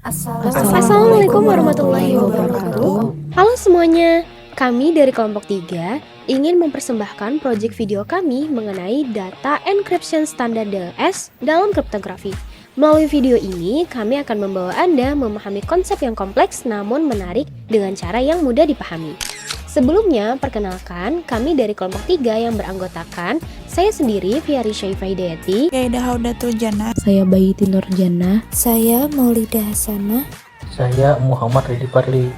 Assalamualaikum warahmatullahi wabarakatuh. Halo semuanya, kami dari kelompok 3 ingin mempersembahkan proyek video kami mengenai data encryption standar DLS dalam kriptografi. Melalui video ini, kami akan membawa Anda memahami konsep yang kompleks namun menarik dengan cara yang mudah dipahami. Sebelumnya, perkenalkan, kami dari kelompok 3 yang beranggotakan saya sendiri, Fiari Syaifah Hidayati, Kaidah Haudatul Jannah. Saya Bayiti Nurjannah. Saya Maulida Hasanah. Saya Muhammad Ridhi Parli.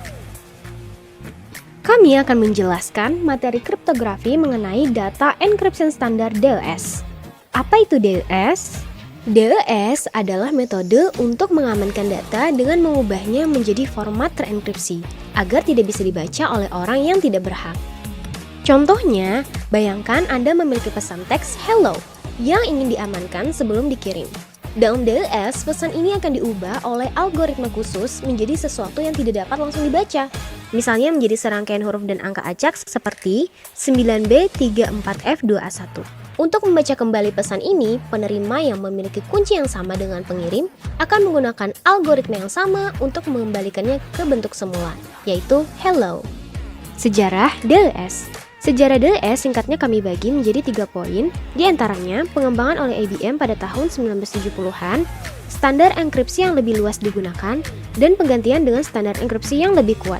Kami akan menjelaskan materi kriptografi mengenai data encryption standar DLS. Apa itu DLS? DLS adalah metode untuk mengamankan data dengan mengubahnya menjadi format terenkripsi agar tidak bisa dibaca oleh orang yang tidak berhak. Contohnya, bayangkan Anda memiliki pesan teks hello yang ingin diamankan sebelum dikirim. Dalam DLS, pesan ini akan diubah oleh algoritma khusus menjadi sesuatu yang tidak dapat langsung dibaca. Misalnya menjadi serangkaian huruf dan angka acak seperti 9B34F2A1. Untuk membaca kembali pesan ini, penerima yang memiliki kunci yang sama dengan pengirim akan menggunakan algoritma yang sama untuk mengembalikannya ke bentuk semula, yaitu hello. Sejarah DLS. Sejarah DLS singkatnya kami bagi menjadi 3 poin, diantaranya pengembangan oleh IBM pada tahun 1970-an, standar enkripsi yang lebih luas digunakan, dan penggantian dengan standar enkripsi yang lebih kuat.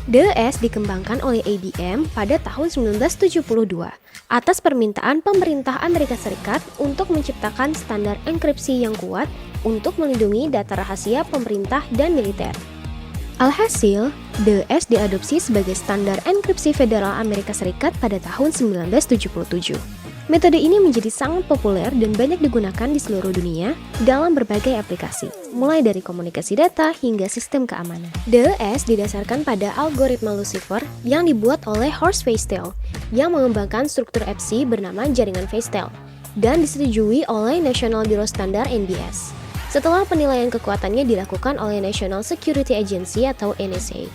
DLS dikembangkan oleh IBM pada tahun 1972 atas permintaan pemerintah Amerika Serikat untuk menciptakan standar enkripsi yang kuat untuk melindungi data rahasia pemerintah dan militer. Alhasil, DLS diadopsi sebagai standar enkripsi federal Amerika Serikat pada tahun 1977. Metode ini menjadi sangat populer dan banyak digunakan di seluruh dunia dalam berbagai aplikasi, mulai dari komunikasi data hingga sistem keamanan. DLS didasarkan pada algoritma Lucifer yang dibuat oleh Horst Feistel yang mengembangkan struktur FC bernama jaringan Feistel dan disetujui oleh National Bureau Standard (NBS). Setelah penilaian kekuatannya dilakukan oleh National Security Agency atau NSA.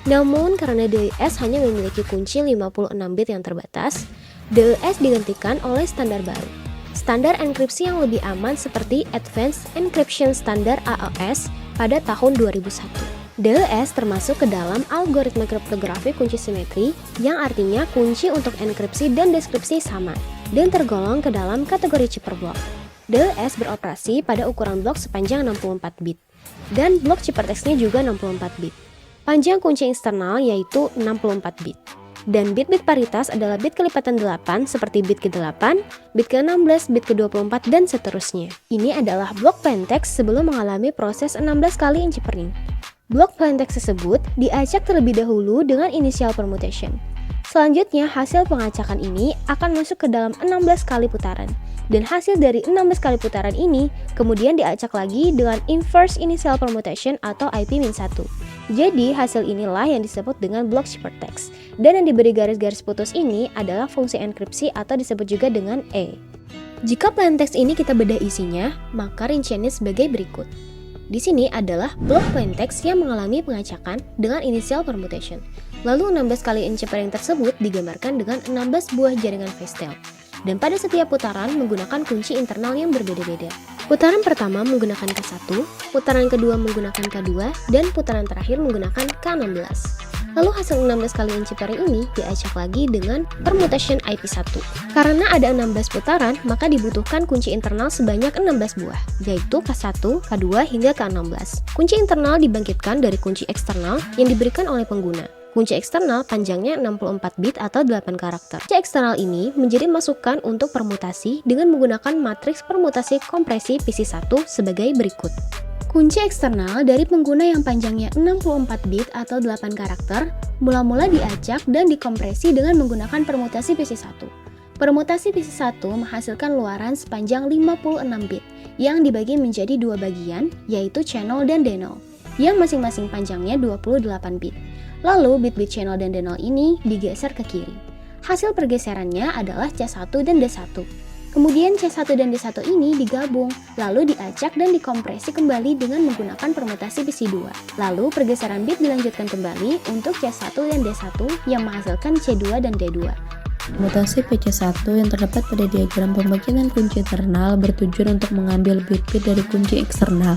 Namun, karena DLS hanya memiliki kunci 56 bit yang terbatas, DLS digantikan oleh standar baru. Standar enkripsi yang lebih aman seperti Advanced Encryption Standard (AES) pada tahun 2001. DLS termasuk ke dalam algoritma kriptografi kunci simetri, yang artinya kunci untuk enkripsi dan deskripsi sama, dan tergolong ke dalam kategori Cipperblok. DLS beroperasi pada ukuran blok sepanjang 64 bit, dan blok ciphertextnya juga 64 bit. Panjang kunci eksternal yaitu 64 bit, dan bit-bit paritas adalah bit kelipatan 8 seperti bit ke-8, bit ke-16, bit ke-24, dan seterusnya. Ini adalah blok plaintext sebelum mengalami proses 16 kali encipering. Blok plaintext tersebut diacak terlebih dahulu dengan initial permutation. Selanjutnya, hasil pengacakan ini akan masuk ke dalam 16 kali putaran. Dan hasil dari 16 kali putaran ini kemudian diacak lagi dengan inverse initial permutation atau IP-1. Jadi hasil inilah yang disebut dengan blok ciphertext. Dan yang diberi garis-garis putus ini adalah fungsi enkripsi atau disebut juga dengan E. Jika plaintext ini kita bedah isinya, maka rinciannya sebagai berikut. Di sini adalah blok plaintext yang mengalami pengacakan dengan initial permutation. Lalu 16 kali encipering tersebut digambarkan dengan 16 buah jaringan Feistel. Dan pada setiap putaran menggunakan kunci internal yang berbeda-beda. Putaran pertama menggunakan K1, putaran kedua menggunakan K2, dan putaran terakhir menggunakan K16. Lalu hasil 16 kali encipering ini diacak lagi dengan permutation IP1. Karena ada 16 putaran, maka dibutuhkan kunci internal sebanyak 16 buah, yaitu K1, K2, hingga K16. Kunci internal dibangkitkan dari kunci eksternal yang diberikan oleh pengguna. Kunci eksternal panjangnya 64 bit atau 8 karakter. Kunci eksternal ini menjadi masukan untuk permutasi dengan menggunakan matriks permutasi kompresi PC1 sebagai berikut. Kunci eksternal dari pengguna yang panjangnya 64 bit atau 8 karakter mula-mula diacak dan dikompresi dengan menggunakan permutasi PC1. Permutasi PC1 menghasilkan luaran sepanjang 56 bit yang dibagi menjadi dua bagian, yaitu channel dan denol, yang masing-masing panjangnya 28 bit. Lalu bit-bit channel dan denol ini digeser ke kiri. Hasil pergeserannya adalah C1 dan D1. Kemudian C1 dan D1 ini digabung, lalu diacak dan dikompresi kembali dengan menggunakan permutasi PC2. Lalu pergeseran bit dilanjutkan kembali untuk C1 dan D1 yang menghasilkan C2 dan D2. Mutasi PC1 yang terdapat pada diagram pembagian kunci internal bertujuan untuk mengambil bit-bit dari kunci eksternal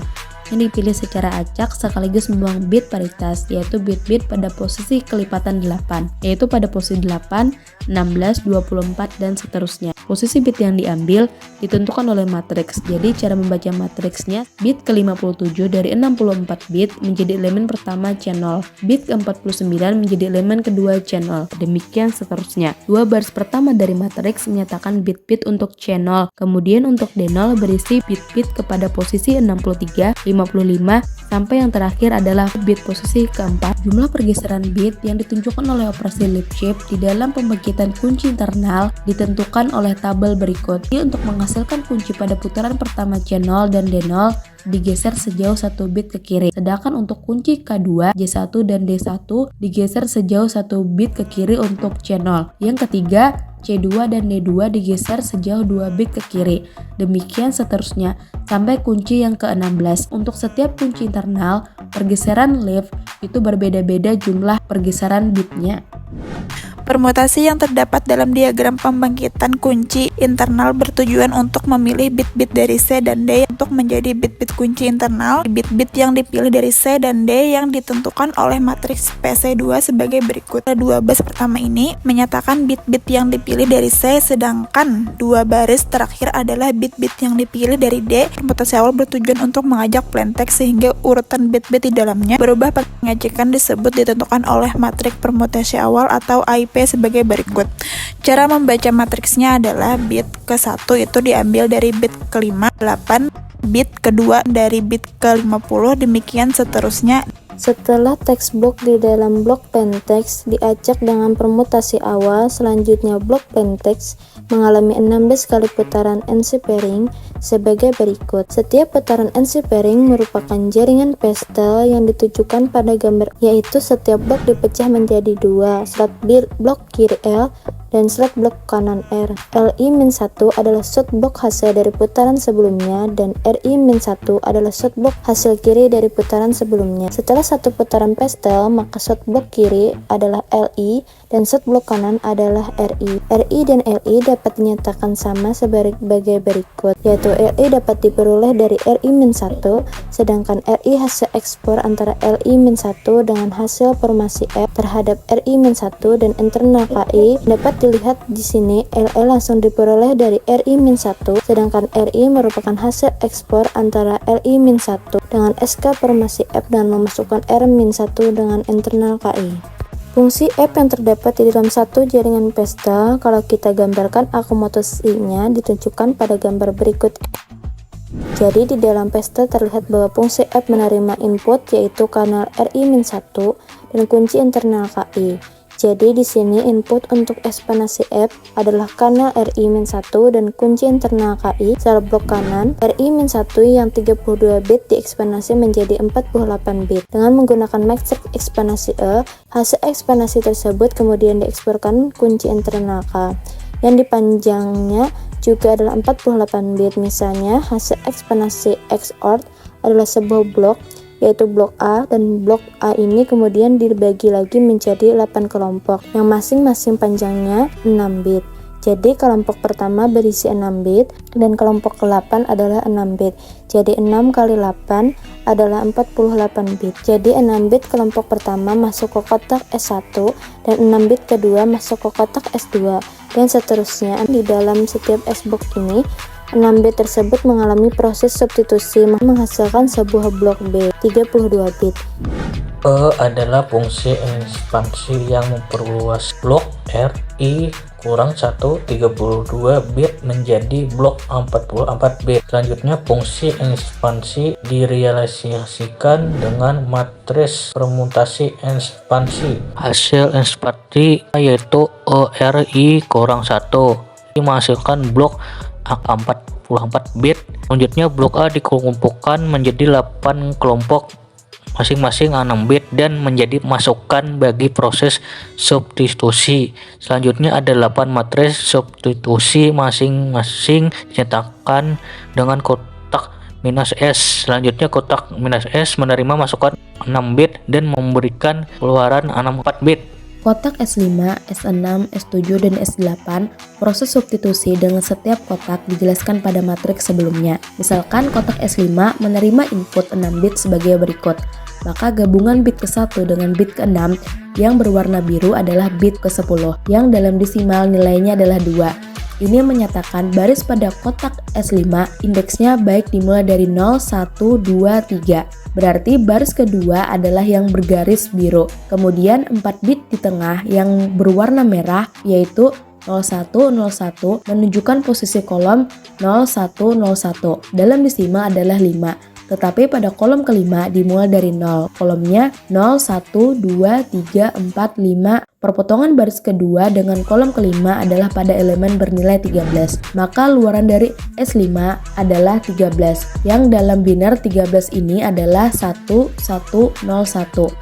yang dipilih secara acak sekaligus membuang bit paritas, yaitu bit-bit pada posisi kelipatan 8, yaitu pada posisi 8, 16, 24, dan seterusnya. Posisi bit yang diambil ditentukan oleh matriks. Jadi cara membaca matriksnya, bit ke-57 dari 64 bit menjadi elemen pertama channel, bit ke-49 menjadi elemen kedua channel, demikian seterusnya. Dua baris pertama dari matriks menyatakan bit-bit untuk channel, kemudian untuk D0 berisi bit-bit kepada posisi 63, 55, sampai yang terakhir adalah bit posisi keempat. Jumlah pergeseran bit yang ditunjukkan oleh operasi Lipschitz di dalam pembagian kunci internal ditentukan oleh tabel berikut. Jadi untuk menghasilkan kunci pada putaran pertama C0 dan D0 digeser sejauh 1 bit ke kiri. Sedangkan untuk kunci K2, J1 dan D1 digeser sejauh 1 bit ke kiri untuk C0. Yang ketiga, C2 dan D2 digeser sejauh 2 bit ke kiri. Demikian seterusnya sampai kunci yang ke-16. Untuk setiap kunci internal, pergeseran leaf itu berbeda-beda jumlah pergeseran bitnya. Permutasi yang terdapat dalam diagram pembangkitan kunci internal bertujuan untuk memilih bit-bit dari C dan D untuk menjadi bit-bit kunci internal. Bit-bit yang dipilih dari C dan D yang ditentukan oleh matriks PC2 sebagai berikut. Dua baris pertama ini menyatakan bit-bit yang dipilih dari C, sedangkan dua baris terakhir adalah bit-bit yang dipilih dari D. Permutasi awal bertujuan untuk mengajak plaintext sehingga urutan bit-bit di dalamnya berubah. Pengajakan disebut ditentukan oleh matriks permutasi awal atau IP sebagai berikut. Cara membaca matriksnya adalah bit ke-1 itu diambil dari bit ke-5, 8, bit kedua dari bit ke-50, demikian seterusnya. Setelah teks blok di dalam blok plaintext diacak dengan permutasi awal, selanjutnya blok plaintext mengalami 16 kali putaran NC pairing sebagai berikut. Setiap putaran NC pairing merupakan jaringan pastel yang ditujukan pada gambar, yaitu setiap blok dipecah menjadi dua, slot blok kiri L dan slot blok kanan R. LI-1 adalah slot blok hasil dari putaran sebelumnya dan RI-1 adalah slot blok hasil kiri dari putaran sebelumnya. Setelah satu putaran pastel, maka slot blok kiri adalah LI dan slot blok kanan adalah RI. RI dan LI dapat dinyatakan sama sebagai berikut, yaitu LI dapat diperoleh dari RI-1, sedangkan RI hasil ekspor antara LI-1 dengan hasil formasi F terhadap RI-1 dan internal KI dapat dilihat di sini. LL langsung diperoleh dari RI-1, sedangkan RI merupakan hasil ekspor antara LI-1 dengan SK formasi F dan memasukkan R-1 dengan internal KI. Fungsi F yang terdapat di dalam satu jaringan pastel, kalau kita gambarkan akomodasinya ditunjukkan pada gambar berikut. Jadi di dalam pastel terlihat bahwa fungsi F menerima input yaitu kanal RI-1 dan kunci internal KI. Jadi di sini input untuk ekspansi F adalah kanal RI-1 dan kunci internal KI sel blok kanan. RI-1 yang 32 bit diekspansi menjadi 48 bit. Dengan menggunakan matrix ekspansi E, hasil ekspansi tersebut kemudian dieksporkan kunci internal K yang dipanjangnya juga adalah 48 bit. Misalnya hasil ekspansi XOR adalah sebuah blok, yaitu blok A, dan blok A ini kemudian dibagi lagi menjadi 8 kelompok yang masing-masing panjangnya 6 bit. Jadi kelompok pertama berisi 6 bit dan kelompok ke-8 adalah 6 bit. Jadi 6 kali 8 adalah 48 bit. Jadi 6 bit kelompok pertama masuk ke kotak S1 dan 6 bit kedua masuk ke kotak S2 dan seterusnya. Di dalam setiap S-box ini 6 bit tersebut mengalami proses substitusi menghasilkan sebuah blok B 32 bit. E adalah fungsi ekspansi yang memperluas blok RI kurang 1 32 bit menjadi blok 44 bit. Selanjutnya fungsi ekspansi direalisasikan dengan matriks permutasi ekspansi. Hasil ekspansi yaitu ERI kurang 1 menghasilkan blok 44 bit. Selanjutnya blok A dikelompokkan menjadi 8 kelompok masing-masing 6 bit dan menjadi masukan bagi proses substitusi. Selanjutnya ada 8 matriks substitusi masing-masing dinyatakan dengan kotak minus S. Selanjutnya kotak minus S menerima masukan 6 bit dan memberikan keluaran 64 bit. Kotak S5, S6, S7, dan S8, proses substitusi dengan setiap kotak dijelaskan pada matriks sebelumnya. Misalkan kotak S5 menerima input 6 bit sebagai berikut. Maka gabungan bit ke-1 dengan bit ke-6 yang berwarna biru adalah bit ke-10, yang dalam desimal nilainya adalah 2. Ini menyatakan baris pada kotak S5 indeksnya baik dimulai dari 0, 1, 2, 3. Berarti baris kedua adalah yang bergaris biru. Kemudian 4 bit di tengah yang berwarna merah yaitu 0101 menunjukkan posisi kolom 0101. Dalam desimal adalah 5. Tetapi pada kolom kelima dimulai dari 0. Kolomnya 0, 1, 2, 3, 4, 5. Perpotongan baris kedua dengan kolom kelima adalah pada elemen bernilai 13. Maka luaran dari S5 adalah 13. Yang dalam biner 13 ini adalah 1101.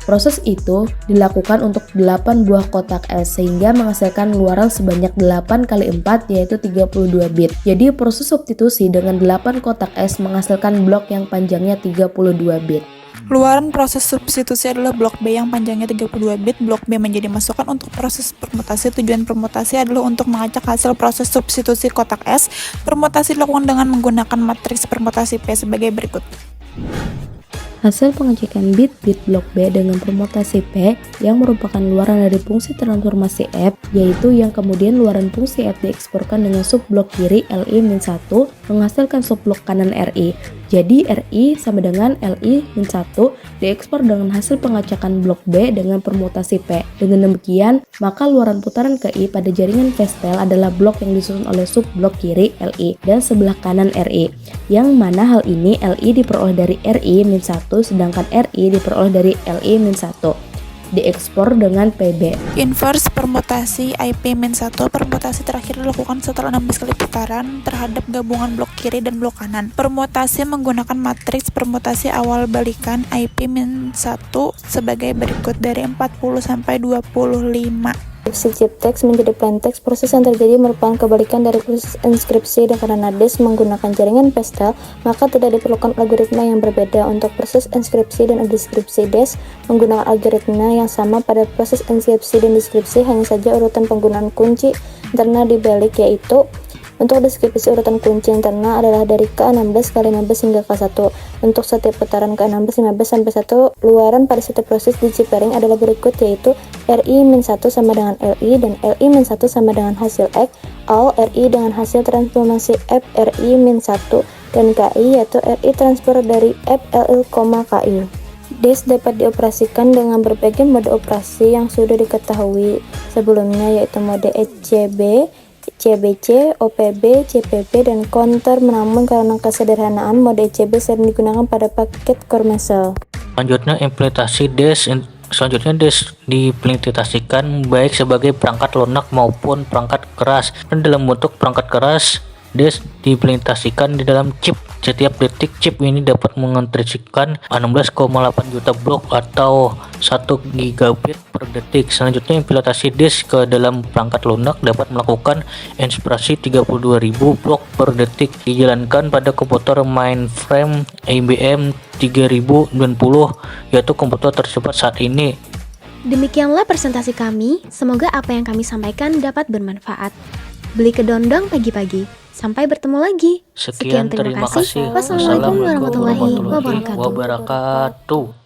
Proses itu dilakukan untuk 8 buah kotak S sehingga menghasilkan luaran sebanyak 8 kali 4 yaitu 32 bit. Jadi proses substitusi dengan 8 kotak S menghasilkan blok yang panjangnya 32 bit. Luaran proses substitusi adalah blok B yang panjangnya 32 bit. Blok B menjadi masukan untuk proses permutasi. Tujuan permutasi adalah untuk mengacak hasil proses substitusi kotak S. Permutasi dilakukan dengan menggunakan matriks permutasi P sebagai berikut. Hasil pengacekan bit-bit blok B dengan permutasi P yang merupakan luaran dari fungsi transformasi F, yaitu yang kemudian luaran fungsi F dieksporkan dengan subblok kiri LI-1 menghasilkan subblok kanan RI. Jadi RI sama dengan LI-1 diekspor dengan hasil pengacakan blok B dengan permutasi P. Dengan demikian, maka luaran putaran ke I pada jaringan Pastel adalah blok yang disusun oleh subblok kiri LI dan sebelah kanan RI. Yang mana hal ini LI diperoleh dari RI-1 sedangkan RI diperoleh dari LI-1. Diekspor dengan PB. Inverse permutasi IP-1. Permutasi terakhir dilakukan setelah 16 kali putaran terhadap gabungan blok kiri dan blok kanan. Permutasi menggunakan matriks permutasi awal balikan IP-1 sebagai berikut dari 40 sampai 25. Inskripsi chip text menjadi plain text. Proses yang terjadi merupakan kebalikan dari proses inskripsi, dan karena disk menggunakan jaringan Pastel, maka tidak diperlukan algoritma yang berbeda. Untuk proses inskripsi dan deskripsi disk menggunakan algoritma yang sama pada proses inskripsi dan deskripsi, hanya saja urutan penggunaan kunci internal dibalik, yaitu untuk deskripsi urutan kunci internal adalah dari K16 kali 16 hingga K1. Untuk setiap putaran K16, 15 sampai 1, luaran pada setiap proses digipairing adalah berikut, yaitu RI-1 sama dengan LI dan LI-1 sama dengan hasil X, all RI dengan hasil transformasi F RI-1 dan KI yaitu RI transfer dari F LL, KI. Disk dapat dioperasikan dengan berbagai mode operasi yang sudah diketahui sebelumnya, yaitu mode ECB, CBC, OPB, CPP, dan counter. Namun karena kesederhanaan, mode ECB sering digunakan pada paket Cormacel. Selanjutnya disk diimplementasikan baik sebagai perangkat lunak maupun perangkat keras. Dan dalam bentuk perangkat keras, disk diimplementasikan di dalam chip. Setiap detik chip ini dapat mengintegrasikan 16,8 juta blok atau 1 gigabit per detik. Selanjutnya, implementasi disk ke dalam perangkat lunak dapat melakukan inspirasi 32.000 blok per detik. Dijalankan pada komputer mainframe IBM 3090, yaitu komputer tercepat saat ini. Demikianlah presentasi kami. Semoga apa yang kami sampaikan dapat bermanfaat. Beli kedondong pagi-pagi. Sampai bertemu lagi. Sekian terima kasih. Wassalamualaikum warahmatullahi wabarakatuh.